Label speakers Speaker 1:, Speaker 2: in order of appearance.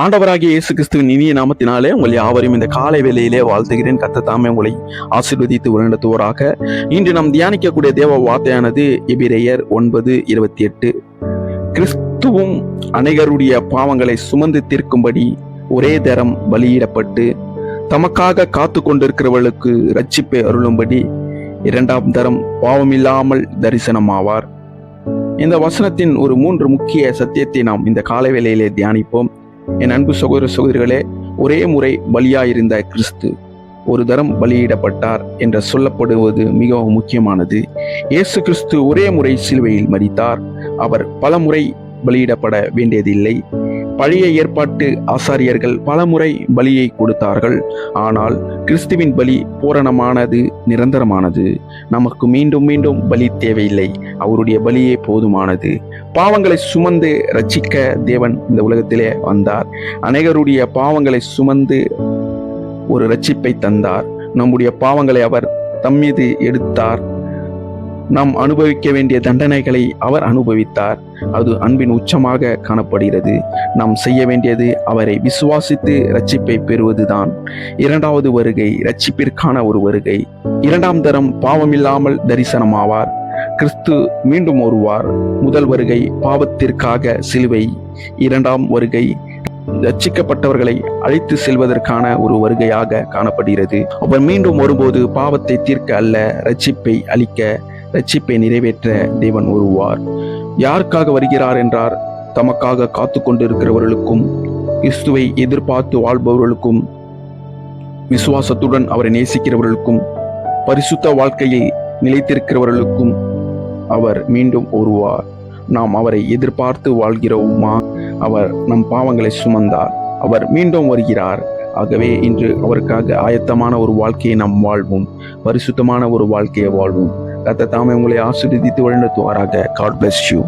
Speaker 1: ஆண்டவராகிய இயேசு கிறிஸ்துவின் இனிய நாமத்தினாலே உங்கள் யாவரையும் இந்த காலை வேளையிலே வாழ்த்துகிறேன். கர்த்தர் தாமே உங்களை ஆசீர்வதித்து வழிநடத்துவோராக. இன்று நாம் தியானிக்கக்கூடிய தேவ வார்த்தையானது எபிரெயர் 9:28. கிறிஸ்துவும் அநேகருடைய பாவங்களை சுமந்து தீர்க்கும்படி ஒரே தரம் பலியிடப்பட்டு தமக்காக காத்து கொண்டிருக்கிறவர்களுக்கு இரட்சிப்பை அருளும்படி இரண்டாம் தரம் பாவமில்லாமல் தரிசனமாவார். இந்த வசனத்தின் ஒரு 3 முக்கிய சத்தியத்தை நாம் இந்த காலை வேளையிலே தியானிப்போம். என் அன்பு சகோதர சகோதரிகளே, ஒரே முறை பலியாயிருந்த கிறிஸ்து ஒரு தரம் பலியிடப்பட்டார் என்று சொல்லப்படுவது மிகவும் முக்கியமானது. இயேசு கிறிஸ்து ஒரே முறை சிலுவையில் மரித்தார். அவர் பல முறை பலியிடப்பட வேண்டியதில்லை. பழைய ஏற்பாட்டு ஆசாரியர்கள் பல முறை பலியை கொடுத்தார்கள். ஆனால் கிறிஸ்துவின் பலி பூரணமானது, நிரந்தரமானது. நமக்கு மீண்டும் மீண்டும் பலி தேவையில்லை. அவருடைய பலியே போதுமானது. பாவங்களை சுமந்து ரட்சிக்க தேவன் இந்த உலகத்திலே வந்தார். அநேகருடைய பாவங்களை சுமந்து ஒரு ரட்சிப்பை தந்தார். நம்முடைய பாவங்களை அவர் தம்மீது எடுத்தார். நாம் அனுபவிக்க வேண்டிய தண்டனைகளை அவர் அனுபவித்தார். அது அன்பின் உச்சமாக காணப்படுகிறது. நாம் செய்ய வேண்டியது அவரை விசுவாசித்து இரட்சிப்பை பெறுவதுதான். இரண்டாவது வருகை இரட்சிப்பிற்கான ஒரு வருகை. இரண்டாம் தரம் பாவமில்லாமல் தரிசனமாவார். கிறிஸ்து மீண்டும் வருவார். முதல் வருகை பாவத்திற்காக சிலுவை. இரண்டாம் வருகை ரட்சிக்கப்பட்டவர்களை அழைத்து செல்வதற்கான ஒரு வருகையாக காணப்படுகிறது. அவர் மீண்டும் வரும்போது பாவத்தை தீர்க்க அல்ல, ரட்சிப்பை அளிக்க, ரட்சிப்பை நிறைவேற்ற தேவன் வருவார். யாருக்காக வருகிறார் என்றார்? தமக்காக காத்து கொண்டிருக்கிறவர்களுக்கும், கிறிஸ்துவை எதிர்பார்த்து வாழ்பவர்களுக்கும், விசுவாசத்துடன் அவரை நேசிக்கிறவர்களுக்கும், பரிசுத்த வாழ்க்கையில் நிலைத்திருக்கிறவர்களுக்கும் அவர் மீண்டும் வருவார். நாம் அவரை எதிர்பார்த்து வாழ்கிறோமா? அவர் நம் பாவங்களை சுமந்தார். அவர் மீண்டும் வருகிறார். ஆகவே இன்று அவருக்காக ஆயத்தமான ஒரு வாழ்க்கையை நாம் வாழ்வோம். பரிசுத்தமான ஒரு வாழ்க்கையை வாழ்வோம். கர்த்தர் தாமே உங்களை ஆசீர்வதித்து வழிநடத்துவாராக. God bless you.